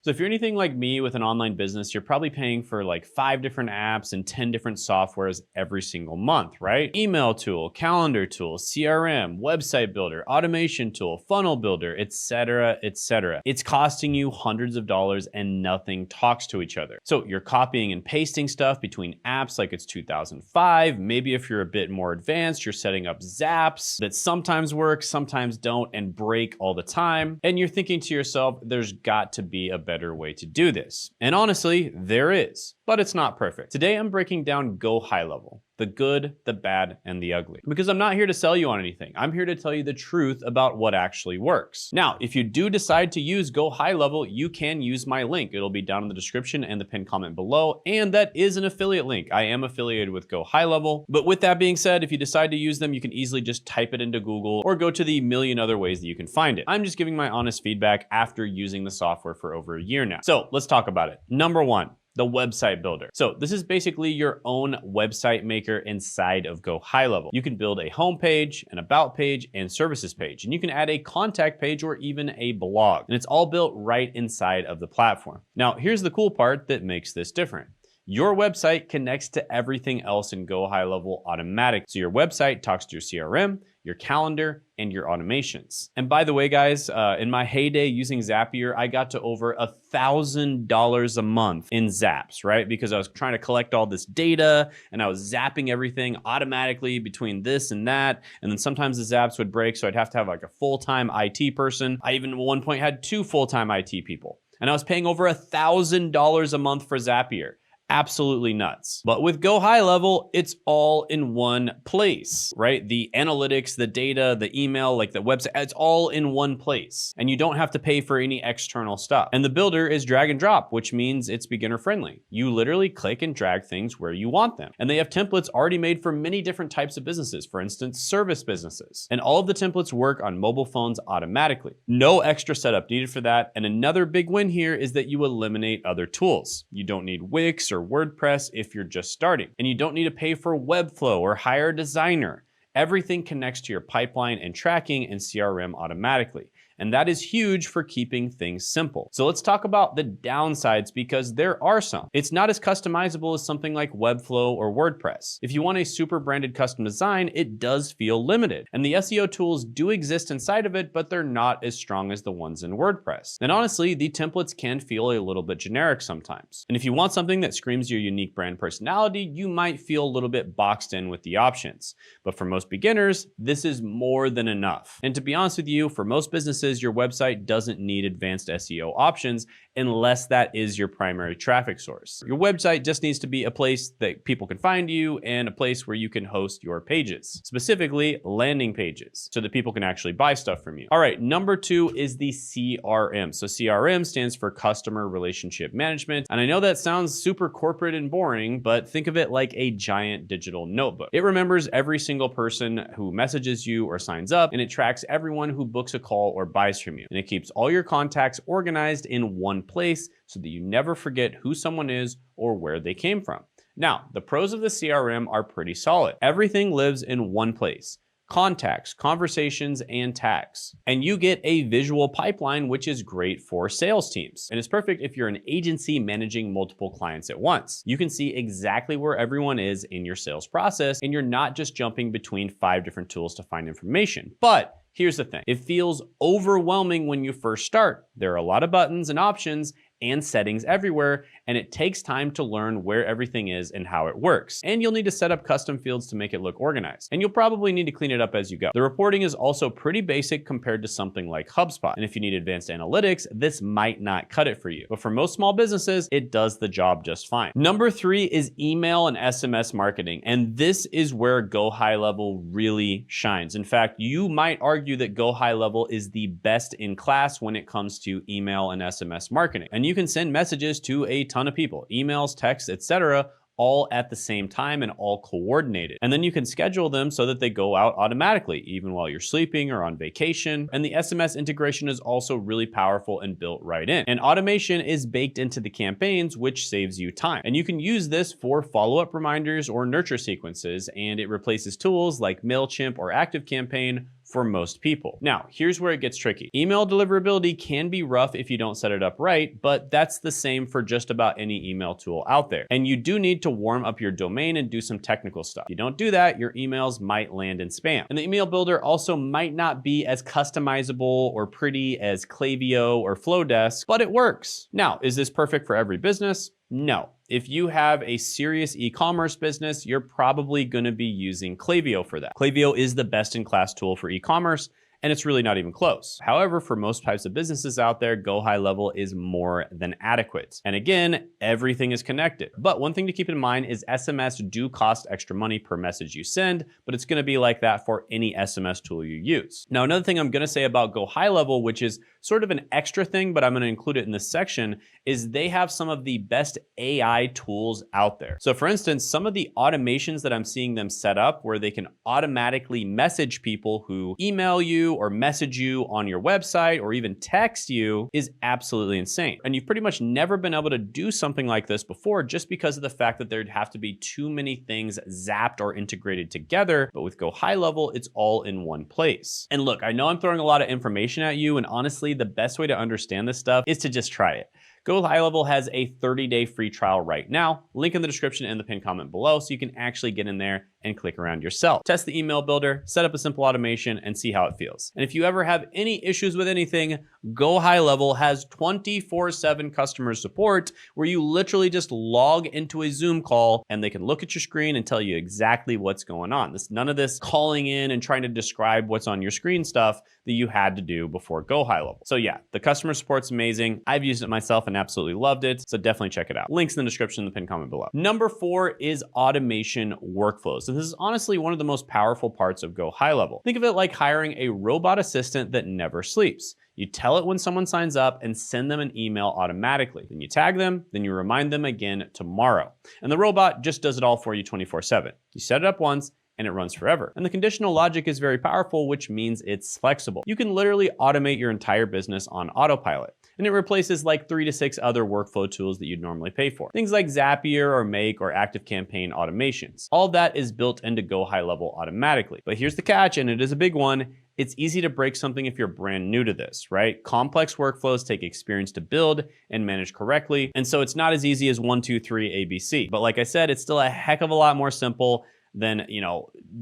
So if you're anything like me with an online business, you're probably paying for like 5 different apps and 10 different softwares every single month, right? Email tool, calendar tool, CRM, website builder, automation tool, funnel builder, etc., etc. It's costing you hundreds of dollars and nothing talks to each other. So you're copying and pasting stuff between apps like it's 2005. Maybe if you're a bit more advanced, you're setting up zaps that sometimes work, sometimes don't, and break all the time. And you're thinking to yourself, there's got to be a better way to do this. And honestly, there is, but it's not perfect. Today, I'm breaking down GoHighLevel, the good, the bad, and the ugly. Because I'm not here to sell you on anything. I'm here to tell you the truth about what actually works. Now, if you do decide to use GoHighLevel, you can use my link. It'll be down in the description and the pinned comment below. And that is an affiliate link. I am affiliated with GoHighLevel. But with that being said, if you decide to use them, you can easily just type it into Google or go to the million other ways that you can find it. I'm just giving my honest feedback after using the software for over a year now. So let's talk about it. Number one, the website builder. So this is basically your own website maker inside of GoHighLevel. You can build a home page, an about page, and services page. And you can add a contact page or even a blog. And it's all built right inside of the platform. Now, here's the cool part that makes this different. Your website connects to everything else in GoHighLevel automatically. So your website talks to your CRM, your calendar, and your automations. And by the way, guys, in my heyday using Zapier, I got to over $1,000 a month in zaps, right? Because I was trying to collect all this data and I was zapping everything automatically between this and that. And then sometimes the zaps would break, so I'd have to have like a full-time IT person. I even at one point had 2 full-time IT people. And I was paying over $1,000 a month for Zapier. Absolutely nuts. But with GoHighLevel, it's all in one place, right? The analytics, the data, the email, like the website, it's all in one place. And you don't have to pay for any external stuff. And the builder is drag and drop, which means it's beginner friendly. You literally click and drag things where you want them. And they have templates already made for many different types of businesses, for instance, service businesses. And all of the templates work on mobile phones automatically. No extra setup needed for that. And another big win here is that you eliminate other tools. You don't need Wix or WordPress if you're just starting. And you don't need to pay for Webflow or hire a designer. Everything connects to your pipeline and tracking and CRM automatically. And that is huge for keeping things simple. So let's talk about the downsides because there are some. It's not as customizable as something like Webflow or WordPress. If you want a super branded custom design, it does feel limited. And the SEO tools do exist inside of it, but they're not as strong as the ones in WordPress. And honestly, the templates can feel a little bit generic sometimes. And if you want something that screams your unique brand personality, you might feel a little bit boxed in with the options. But for most beginners, this is more than enough. And to be honest with you, for most businesses, your website doesn't need advanced SEO options unless that is your primary traffic source. Your website just needs to be a place that people can find you and a place where you can host your pages, specifically landing pages, so that people can actually buy stuff from you. All right, number 2 is the CRM. So CRM stands for Customer Relationship Management. And I know that sounds super corporate and boring, but think of it like a giant digital notebook. It remembers every single person who messages you or signs up, and it tracks everyone who books a call or buys from you. And it keeps all your contacts organized in one place so that you never forget who someone is or where they came from. Now, the pros of the CRM are pretty solid. Everything lives in one place. Contacts, conversations, and tags. And you get a visual pipeline, which is great for sales teams. And it's perfect if you're an agency managing multiple clients at once. You can see exactly where everyone is in your sales process, and you're not just jumping between 5 different tools to find information. But here's the thing, it feels overwhelming when you first start. There are a lot of buttons and options and settings everywhere, and it takes time to learn where everything is and how it works. And you'll need to set up custom fields to make it look organized. And you'll probably need to clean it up as you go. The reporting is also pretty basic compared to something like HubSpot. And if you need advanced analytics, this might not cut it for you. But for most small businesses, it does the job just fine. Number 3 is email and SMS marketing. And this is where GoHighLevel really shines. In fact, you might argue that GoHighLevel is the best in class when it comes to email and SMS marketing. And you can send messages to a ton of people, emails, texts, etc., all at the same time and all coordinated. And then you can schedule them so that they go out automatically, even while you're sleeping or on vacation. And the SMS integration is also really powerful and built right in. And automation is baked into the campaigns, which saves you time. And you can use this for follow-up reminders or nurture sequences, and it replaces tools like MailChimp or ActiveCampaign for most people. Now, here's where it gets tricky. Email deliverability can be rough if you don't set it up right, but that's the same for just about any email tool out there. And you do need to warm up your domain and do some technical stuff. If you don't do that, your emails might land in spam. And the email builder also might not be as customizable or pretty as Klaviyo or Flowdesk, but it works. Now, is this perfect for every business? No. If you have a serious e-commerce business, you're probably going to be using Klaviyo for that. Klaviyo is the best-in-class tool for e-commerce, and it's really not even close. However, for most types of businesses out there, GoHighLevel is more than adequate. And again, everything is connected. But one thing to keep in mind is SMS do cost extra money per message you send, but it's gonna be like that for any SMS tool you use. Now, another thing I'm gonna say about GoHighLevel, which is sort of an extra thing, but I'm gonna include it in this section, is they have some of the best AI tools out there. So for instance, some of the automations that I'm seeing them set up where they can automatically message people who email you or message you on your website or even text you is absolutely insane. And you've pretty much never been able to do something like this before just because of the fact that there'd have to be too many things zapped or integrated together. But with GoHighLevel, it's all in one place. And look, I know I'm throwing a lot of information at you, and honestly, the best way to understand this stuff is to just try it. GoHighLevel has a 30-day free trial right now. Link in the description and the pinned comment below so you can actually get in there and click around yourself. Test the email builder, set up a simple automation, and see how it feels. And if you ever have any issues with anything, GoHighLevel has 24/7 customer support where you literally just log into a Zoom call and they can look at your screen and tell you exactly what's going on. None of this calling in and trying to describe what's on your screen stuff that you had to do before GoHighLevel. So yeah, the customer support's amazing. I've used it myself and absolutely loved it. So definitely check it out. Links in the description and the pinned comment below. Number 4 is automation workflows. So this is honestly one of the most powerful parts of GoHighLevel. Think of it like hiring a robot assistant that never sleeps. You tell it when someone signs up and send them an email automatically. Then you tag them, then you remind them again tomorrow. And the robot just does it all for you 24/7. You set it up once, and it runs forever. And the conditional logic is very powerful, which means it's flexible. You can literally automate your entire business on autopilot. And it replaces like 3 to 6 other workflow tools that you'd normally pay for. Things like Zapier or Make or ActiveCampaign automations. All that is built into GoHighLevel automatically. But here's the catch, and it is a big one. It's easy to break something if you're brand new to this, right? Complex workflows take experience to build and manage correctly. And so it's not as easy as 1, 2, 3, ABC. But like I said, it's still a heck of a lot more simple than,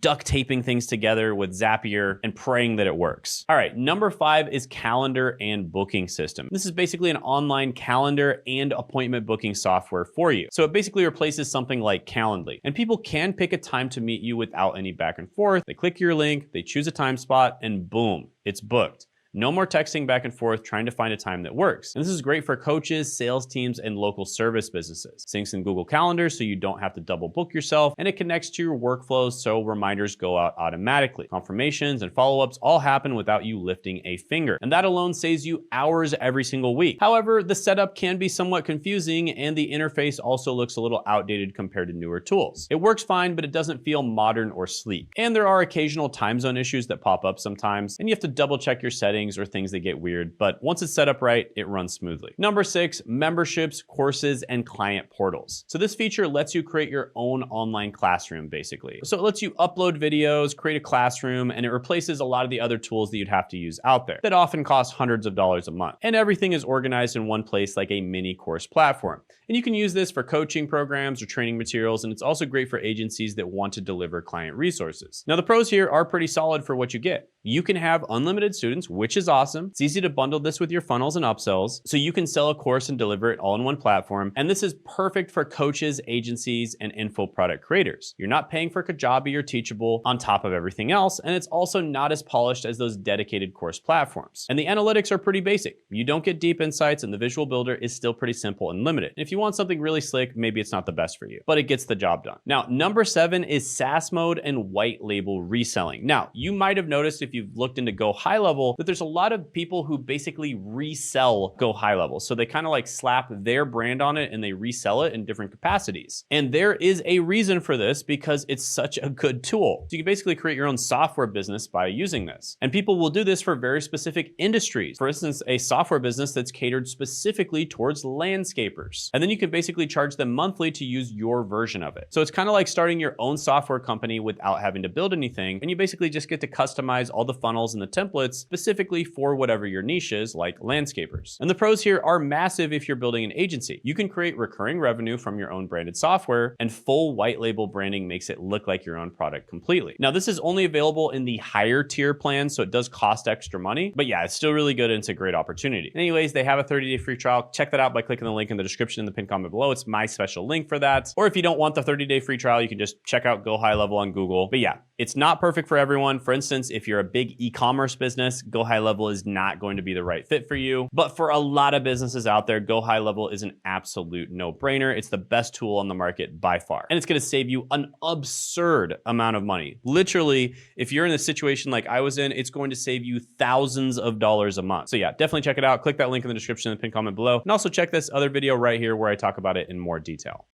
duct taping things together with Zapier and praying that it works. All right, number 5 is calendar and booking system. This is basically an online calendar and appointment booking software for you. So it basically replaces something like Calendly. And people can pick a time to meet you without any back and forth. They click your link, they choose a time spot, and boom, it's booked. No more texting back and forth trying to find a time that works. And this is great for coaches, sales teams, and local service businesses. Syncs in Google Calendar so you don't have to double book yourself, and it connects to your workflows so reminders go out automatically. Confirmations and follow-ups all happen without you lifting a finger. And that alone saves you hours every single week. However, the setup can be somewhat confusing, and the interface also looks a little outdated compared to newer tools. It works fine, but it doesn't feel modern or sleek. And there are occasional time zone issues that pop up sometimes, and you have to double check your settings or things that get weird, but once it's set up right, it runs smoothly. Number 6, memberships, courses, and client portals. So this feature lets you create your own online classroom, basically. So it lets you upload videos, create a classroom, and it replaces a lot of the other tools that you'd have to use out there that often cost hundreds of dollars a month. And everything is organized in one place like a mini course platform. And you can use this for coaching programs or training materials, and it's also great for agencies that want to deliver client resources. Now the pros here are pretty solid for what you get. You can have unlimited students, which is awesome. It's easy to bundle this with your funnels and upsells, so you can sell a course and deliver it all in one platform. And this is perfect for coaches, agencies, and info product creators. You're not paying for Kajabi or Teachable on top of everything else, and it's also not as polished as those dedicated course platforms. And the analytics are pretty basic. You don't get deep insights, and the visual builder is still pretty simple and limited. And if you want something really slick, maybe it's not the best for you, but it gets the job done. Now, number 7 is SaaS mode and white label reselling. Now, you might have noticed if you've looked into GoHighLevel that there's there's a lot of people who basically resell GoHighLevel. So they kind of like slap their brand on it and they resell it in different capacities. And there is a reason for this because it's such a good tool. So you can basically create your own software business by using this. And people will do this for very specific industries. For instance, a software business that's catered specifically towards landscapers. And then you can basically charge them monthly to use your version of it. So it's kind of like starting your own software company without having to build anything. And you basically just get to customize all the funnels and the templates specifically for whatever your niche is, like landscapers. And the pros here are massive if you're building an agency. You can create recurring revenue from your own branded software, and full white label branding makes it look like your own product completely. Now, this is only available in the higher tier plan, so it does cost extra money, but yeah, it's still really good and it's a great opportunity. Anyways, they have a 30-day free trial. Check that out by clicking the link in the description in the pinned comment below. It's my special link for that. Or if you don't want the 30-day free trial, you can just check out GoHighLevel on Google. But yeah, it's not perfect for everyone. For instance, if you're a big e-commerce business, GoHighLevel is not going to be the right fit for you. But for a lot of businesses out there, GoHighLevel is an absolute no-brainer. It's the best tool on the market by far. And it's going to save you an absurd amount of money. Literally, if you're in a situation like I was in, it's going to save you thousands of dollars a month. So yeah, definitely check it out. Click that link in the description in the pinned comment below. And also check this other video right here where I talk about it in more detail.